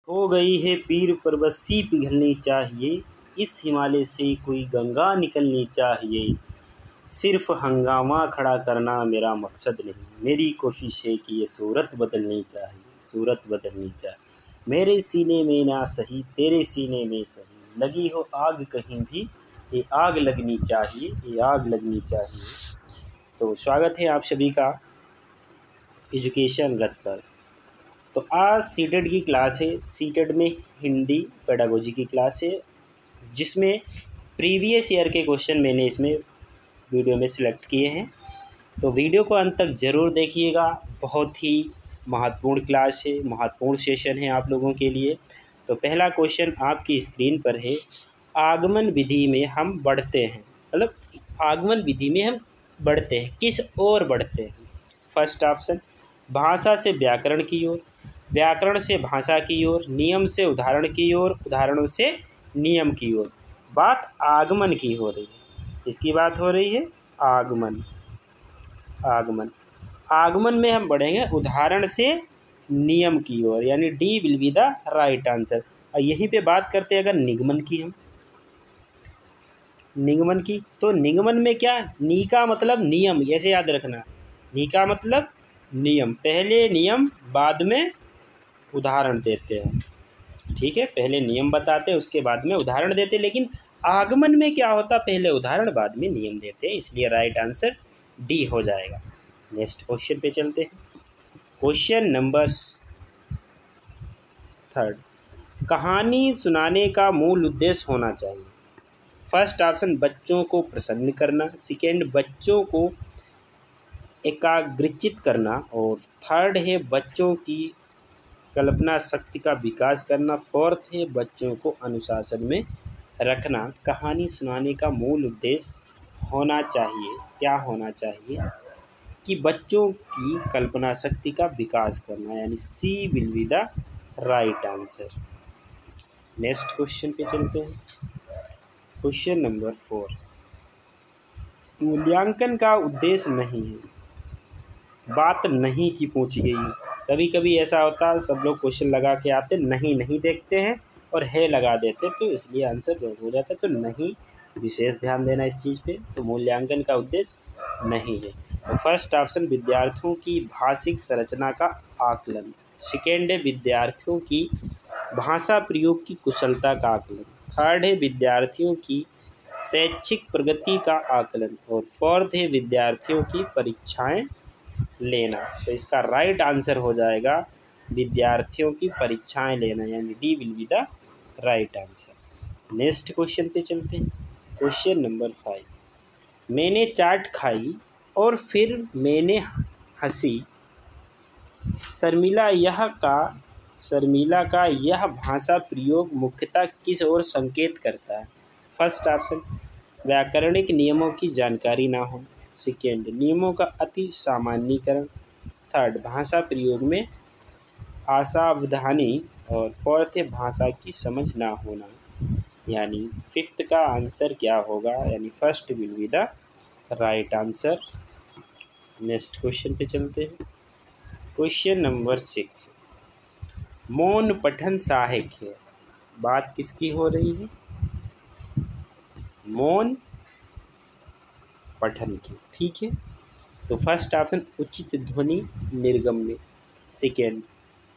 हो गई है पीर पर्वत पिघलनी चाहिए, इस हिमालय से कोई गंगा निकलनी चाहिए। सिर्फ हंगामा खड़ा करना मेरा मकसद नहीं, मेरी कोशिश है कि ये सूरत बदलनी चाहिए, सूरत बदलनी चाहिए। मेरे सीने में ना सही तेरे सीने में सही, लगी हो आग कहीं भी ये आग लगनी चाहिए, ये आग लगनी चाहिए। तो स्वागत है आप सभी का एजुकेशन रथ पर। तो आज सीटेट की क्लास है। सीटेट में हिंदी पेडागोजी की क्लास है, जिसमें प्रीवियस ईयर के क्वेश्चन मैंने इसमें वीडियो में सिलेक्ट किए हैं। तो वीडियो को अंत तक ज़रूर देखिएगा, बहुत ही महत्वपूर्ण क्लास है, महत्वपूर्ण सेशन है आप लोगों के लिए। तो पहला क्वेश्चन आपकी स्क्रीन पर है, आगमन विधि में हम बढ़ते हैं, मतलब आगमन विधि में हम बढ़ते हैं, किस ओर बढ़ते हैं? फर्स्ट ऑप्शन, भाषा से व्याकरण की ओर, व्याकरण से भाषा की ओर, नियम से उदाहरण की ओर, उदाहरणों से नियम की ओर। बात आगमन की हो रही है, इसकी बात हो रही है आगमन। आगमन आगमन में हम बढ़ेंगे उदाहरण से नियम की ओर, यानी D will be the right answer. और यहीं पे बात करते हैं अगर निगमन की, हम निगमन की, तो निगमन में क्या, नी का मतलब नियम, ऐसे याद रखना, नी का मतलब नियम, पहले नियम बाद में उदाहरण देते हैं। ठीक है, पहले नियम बताते हैं उसके बाद में उदाहरण देते हैं, लेकिन आगमन में क्या होता, पहले उदाहरण बाद में नियम देते हैं, इसलिए राइट आंसर डी हो जाएगा। नेक्स्ट क्वेश्चन पे चलते हैं। क्वेश्चन नंबर 3, कहानी सुनाने का मूल उद्देश्य होना चाहिए। फर्स्ट ऑप्शन, बच्चों को प्रसन्न करना, सेकेंड बच्चों को एकाग्रचित करना, और थर्ड है बच्चों की कल्पना शक्ति का विकास करना, फोर्थ है बच्चों को अनुशासन में रखना। कहानी सुनाने का मूल उद्देश्य होना चाहिए, क्या होना चाहिए कि बच्चों की कल्पना शक्ति का विकास करना, यानी C will be the right answer. Next question पे चलते हैं। क्वेश्चन नंबर 4, मूल्यांकन का उद्देश्य नहीं है, बात नहीं की पूछी गई। कभी कभी ऐसा होता है, सब लोग क्वेश्चन लगा के आते नहीं नहीं देखते हैं और है लगा देते, तो इसलिए आंसर रॉन्ग हो जाता है। तो नहीं, विशेष ध्यान देना इस चीज़ पे। तो मूल्यांकन का उद्देश्य नहीं है। तो फर्स्ट ऑप्शन, विद्यार्थियों की भाषिक संरचना का आकलन, सेकेंड है विद्यार्थियों की भाषा प्रयोग की कुशलता का आकलन, थर्ड है विद्यार्थियों की शैक्षिक प्रगति का आकलन, और फोर्थ है विद्यार्थियों की परीक्षाएं लेना। तो इसका राइट आंसर हो जाएगा विद्यार्थियों की परीक्षाएं लेना, यानी D will be the right answer. Next question पे चलते हैं। क्वेश्चन नंबर 5, मैंने चाट खाई और फिर मैंने हंसी, शर्मिला का यह भाषा प्रयोग मुख्यतः किस ओर संकेत करता है? फर्स्ट ऑप्शन, व्याकरणिक नियमों की जानकारी ना हो, सेकेंड नियमों का अति सामान्यीकरण, थर्ड भाषा प्रयोग में असावधानी, और फोर्थ है भाषा की समझ ना होना। यानी फिफ्थ का आंसर क्या होगा, यानी first will be the right answer. Next question पे चलते हैं। क्वेश्चन नंबर 6, मौन पठन सहायक है, बात किसकी हो रही है? मौन पठन की। ठीक है, तो फर्स्ट ऑप्शन, उचित ध्वनि निर्गम में, सेकेंड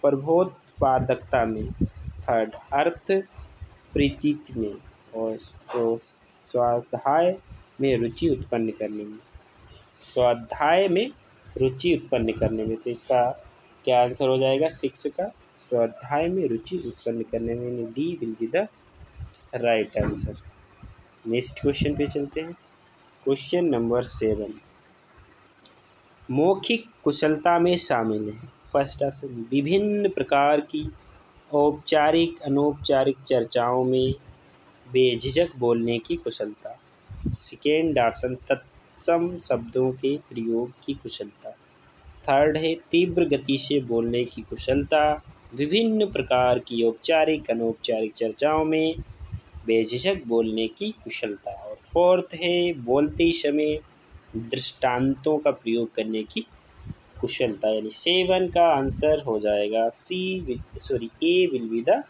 प्रबोधपादकता में, थर्ड अर्थ प्रीति में, और स्वाध्याय में रुचि उत्पन्न करने में, स्वाध्याय में रुचि उत्पन्न करने में। तो इसका क्या आंसर हो जाएगा 6 का, स्वाध्याय में रुचि उत्पन्न करने में, D will be the right answer. Next question पे चलते हैं। क्वेश्चन नंबर 7, मौखिक कुशलता में शामिल है। फर्स्ट ऑप्शन, विभिन्न प्रकार की औपचारिक अनौपचारिक चर्चाओं में बेझिझक बोलने की कुशलता, सेकेंड ऑप्शन, तत्सम शब्दों के प्रयोग की कुशलता, थर्ड है तीव्र गति से बोलने की कुशलता, विभिन्न प्रकार की औपचारिक अनौपचारिक चर्चाओं में बेझिझक बोलने की कुशलता, और फोर्थ है बोलते समय दृष्टांतों का प्रयोग करने की कुशलता, यानी 7 का आंसर हो जाएगा A will be the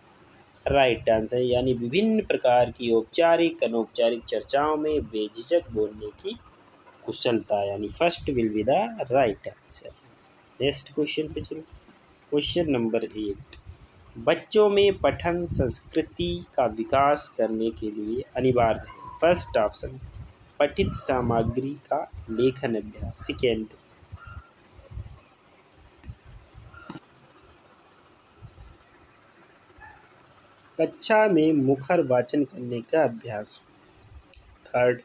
right answer, यानी विभिन्न प्रकार की औपचारिक अनौपचारिक चर्चाओं में बेझिझक बोलने की कुशलता, यानी first will be the right answer. Next question पे चलो। क्वेश्चन नंबर 8, बच्चों में पठन संस्कृति का विकास करने के लिए अनिवार्य है। फर्स्ट ऑप्शन पठित सामग्री का लेखन अभ्यास, सेकेंड कक्षा में मुखर वाचन करने का अभ्यास, थर्ड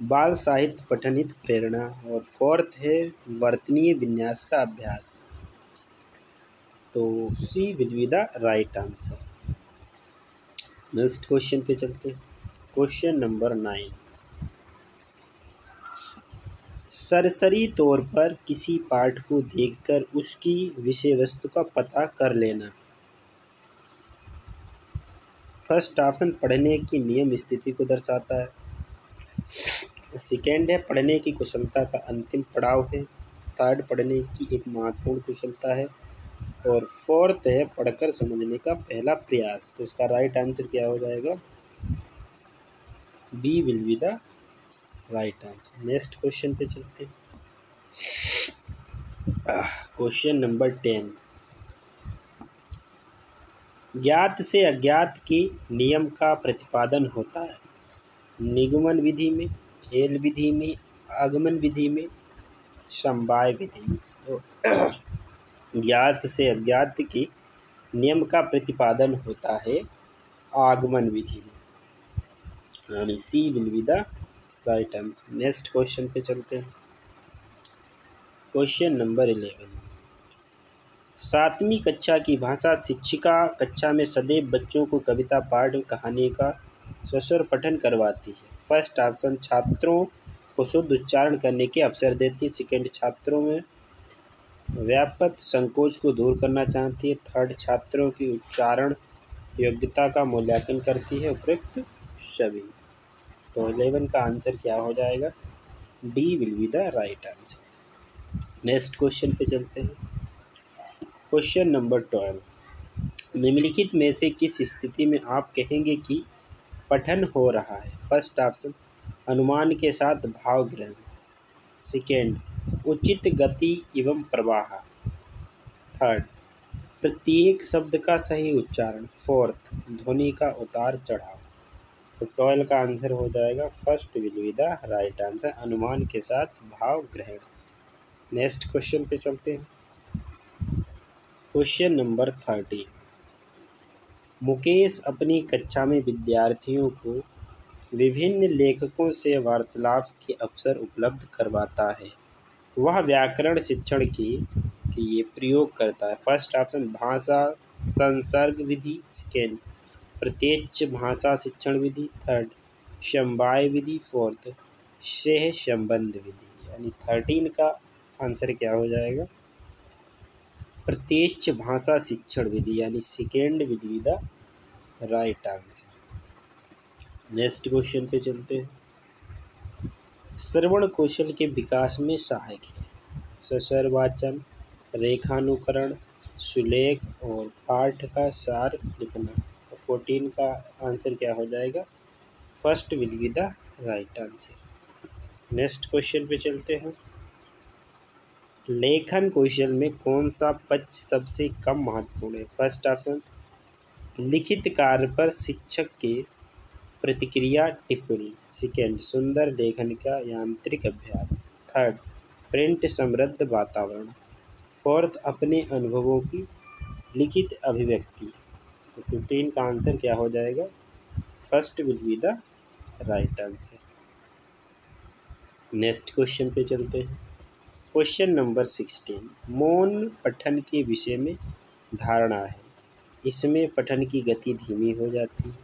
बाल साहित्य पठनित प्रेरणा, और फोर्थ है वर्तनीय विन्यास का अभ्यास। तो C will be the right answer. Next question पे चलते हैं। क्वेश्चन नंबर 9, सरसरी तौर पर किसी पाठ को देखकर उसकी विषय वस्तु का पता कर लेना। फर्स्ट ऑप्शन पढ़ने की नियम स्थिति को दर्शाता है, सेकेंड है पढ़ने की कुशलता का अंतिम पड़ाव है, थर्ड पढ़ने की एक महत्वपूर्ण कुशलता है, और फोर्थ है पढ़कर समझने का पहला प्रयास। तो इसका राइट आंसर क्या हो जाएगा? B will be the right answer. Next question पे चलते हैं। क्वेश्चन नंबर 10, ज्ञात से अज्ञात के नियम का प्रतिपादन होता है। निगमन विधि में, खेल विधि में, आगमन विधि में, समवाय विधि में। तो ज्ञात से अज्ञात के नियम का प्रतिपादन होता है आगमन विधि में, यानी C will be the right answer. Next question पे चलते हैं। क्वेश्चन नंबर 11, 7वीं कक्षा की भाषा शिक्षिका कक्षा में सदैव बच्चों को कविता पाठ कहानी का सस्वर पठन करवाती है। फर्स्ट ऑप्शन छात्रों को शुद्ध उच्चारण करने के अवसर देती है, सेकेंड छात्रों में व्यापक संकोच को दूर करना चाहती है, थर्ड छात्रों की उच्चारण योग्यता का मूल्यांकन करती है, उपयुक्त सभी। तो 11 का आंसर क्या हो जाएगा? D will be the right answer. Next question पे चलते हैं। क्वेश्चन नंबर 12, निम्नलिखित में से किस स्थिति में आप कहेंगे कि पठन हो रहा है? फर्स्ट ऑप्शन अनुमान के साथ भाव ग्रहण, सेकेंड उचित गति एवं प्रवाह, थर्ड प्रत्येक शब्द का सही उच्चारण, फोर्थ ध्वनि का उतार चढ़ाव। तो 12 का आंसर हो जाएगा first will be the right answer, अनुमान के साथ भाव ग्रहण। नेक्स्ट क्वेश्चन पे चलते हैं। क्वेश्चन नंबर 13, मुकेश अपनी कक्षा में विद्यार्थियों को विभिन्न लेखकों से वार्तालाप के अवसर उपलब्ध करवाता है। वह व्याकरण शिक्षण के लिए प्रयोग करता है। फर्स्ट ऑप्शन भाषा संसर्ग विधि, सेकेंड प्रत्यक्ष भाषा शिक्षण विधि, थर्ड समवाय विधि, फोर्थ सह संबंध विधि, यानी 13 का आंसर क्या हो जाएगा? प्रत्यक्ष भाषा शिक्षण विधि, यानी second will be the right answer. Next question पे चलते हैं। श्रवण कौशल के विकास में सहायक है सस्वर वाचन, रेखानुकरण, सुलेख और पाठ का सार लिखना। 14 का आंसर क्या हो जाएगा? First will be the right answer. Next question पे चलते हैं। लेखन कौशल में कौन सा पक्ष सबसे कम महत्वपूर्ण है? फर्स्ट ऑप्शन लिखित कार्य पर शिक्षक के प्रतिक्रिया टिप्पणी, सेकेंड सुंदर लेखन का यांत्रिक अभ्यास, थर्ड प्रिंट समृद्ध वातावरण, फोर्थ अपने अनुभवों की लिखित अभिव्यक्ति। तो 15 का आंसर क्या हो जाएगा? First will be the right answer. Next question पे चलते हैं। क्वेश्चन नंबर 16, मौन पठन के विषय में धारणा है। इसमें पठन की गति धीमी हो जाती है,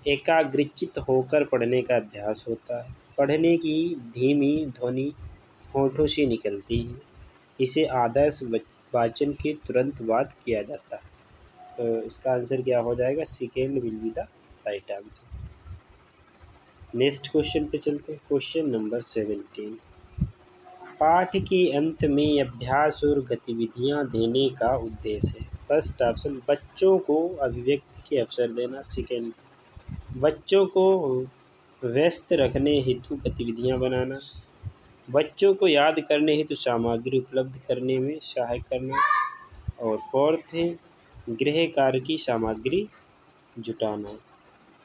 एकाग्रचित्त होकर पढ़ने का अभ्यास होता है, पढ़ने की धीमी ध्वनि होठों से निकलती है, इसे आदर्श वाचन के तुरंत बाद किया जाता है। तो इसका आंसर क्या हो जाएगा? Second will be the right answer. Next question पे चलते हैं। क्वेश्चन नंबर 17, पाठ के अंत में अभ्यास और गतिविधियां देने का उद्देश्य है। फर्स्ट ऑप्शन बच्चों को अभिव्यक्ति के अवसर देना। सेकेंड बच्चों को व्यस्त रखने हेतु गतिविधियां बनाना। बच्चों को याद करने हेतु सामग्री उपलब्ध करने में सहायक करना। और फोर्थ है गृह कार्य की सामग्री जुटाना।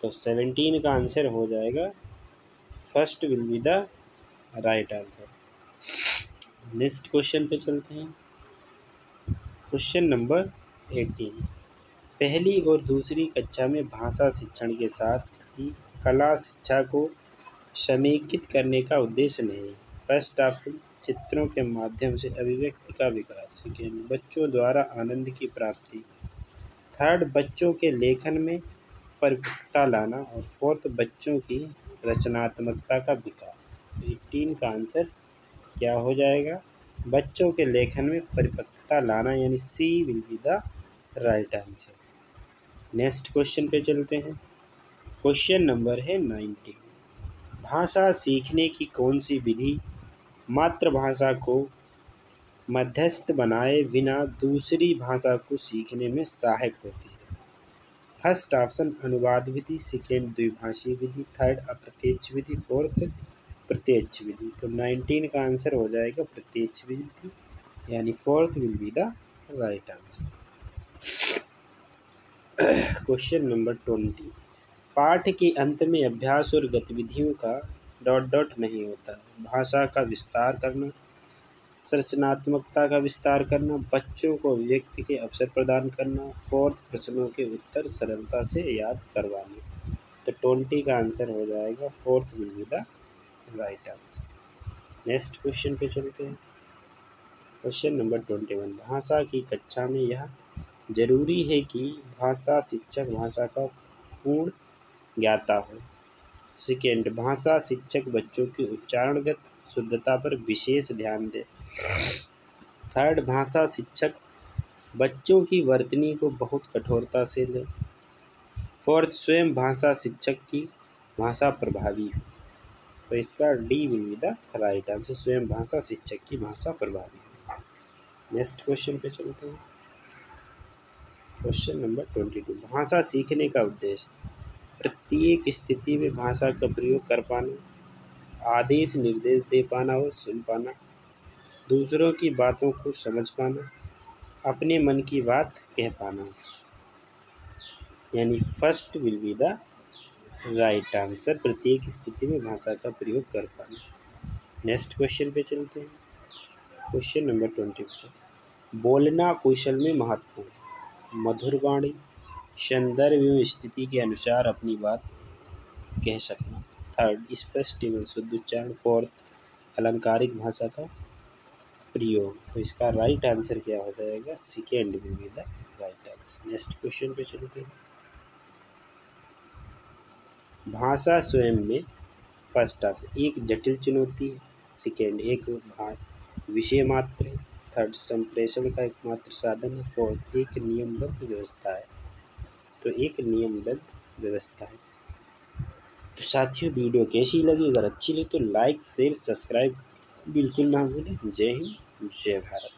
तो 17 का आंसर हो जाएगा first will be the right answer. Next question पे चलते हैं। Question number 18। पहली और दूसरी कक्षा में भाषा शिक्षण के साथ ही कला शिक्षा को समेकित करने का उद्देश्य नहीं। फर्स्ट ऑप्शन चित्रों के माध्यम से अभिव्यक्ति का विकास। सेकेंड बच्चों द्वारा आनंद की प्राप्ति। थर्ड बच्चों के लेखन में परिपक्वता लाना। और फोर्थ बच्चों की रचनात्मकता का विकास। 18 का आंसर क्या हो जाएगा? बच्चों के लेखन में परिपक्वता लाना, यानी C will be the right answer. Next question पे चलते हैं। क्वेश्चन नंबर है 19। भाषा सीखने की कौन सी विधि मातृभाषा को मध्यस्थ बनाए बिना दूसरी भाषा को सीखने में सहायक होती है? फर्स्ट ऑप्शन अनुवाद विधि। सेकेंड द्विभाषी विधि। थर्ड अप्रत्यक्ष विधि। फोर्थ प्रत्यक्ष विधि। तो 19 का आंसर हो जाएगा प्रत्यक्ष विधि, यानी fourth will be the right answer. Question number 20। पाठ के अंत में अभ्यास और गतिविधियों का ... नहीं होता। भाषा का विस्तार करना, रचनात्मकता का विस्तार करना, बच्चों को व्यक्ति के अवसर प्रदान करना, फोर्थ प्रश्नों के उत्तर सरलता से याद करवाना। तो 20 का आंसर हो जाएगा fourth will be the right answer. Next question पे चलते हैं। Question number 21। भाषा की कक्षा में यह जरूरी है कि भाषा शिक्षक भाषा का पूर्ण ज्ञाता हो। सेकेंड भाषा शिक्षक बच्चों की उच्चारणगत शुद्धता पर विशेष ध्यान दे। थर्ड भाषा शिक्षक बच्चों की वर्तनी को बहुत कठोरता से ले। फोर्थ स्वयं भाषा शिक्षक की भाषा प्रभावी हो। तो इसका D will be the right answer, स्वयं भाषा शिक्षक की भाषा प्रभावी हो। नेक्स्ट क्वेश्चन पे चलते हैं। Question number 22। भाषा सीखने का उद्देश्य प्रत्येक स्थिति में भाषा का प्रयोग कर पाना, आदेश निर्देश दे पाना और सुन पाना, दूसरों की बातों को समझ पाना, अपने मन की बात कह पाना, यानी first will be the right answer, प्रत्येक स्थिति में भाषा का प्रयोग कर पाना। नेक्स्ट क्वेश्चन पे चलते हैं। Question number 24। बोलना कौशल में महत्वपूर्ण है। मधुर वाणी, संदर्भ एवं स्थिति के अनुसार अपनी बात कह सकना। थर्ड स्पष्ट एवं शुद्ध उच्चारण। फोर्थ अलंकारिक भाषा का प्रयोग। तो इसका राइट आंसर क्या हो जाएगा? Second will be the right answer. Next question पे चलते हैं। भाषा स्वयं में फर्स्ट ऑप्शन एक जटिल चुनौती है। सेकेंड एक विषय मात्र है। थर्ड संप्रेषण का एकमात्र साधन है। फोर्थ एक नियमबद्ध व्यवस्था है। तो एक नियमबद्ध व्यवस्था है। तो साथियों वीडियो कैसी लगी? अगर अच्छी लगी तो लाइक शेयर सब्सक्राइब बिल्कुल ना भूलें। जय हिंद, जय भारत।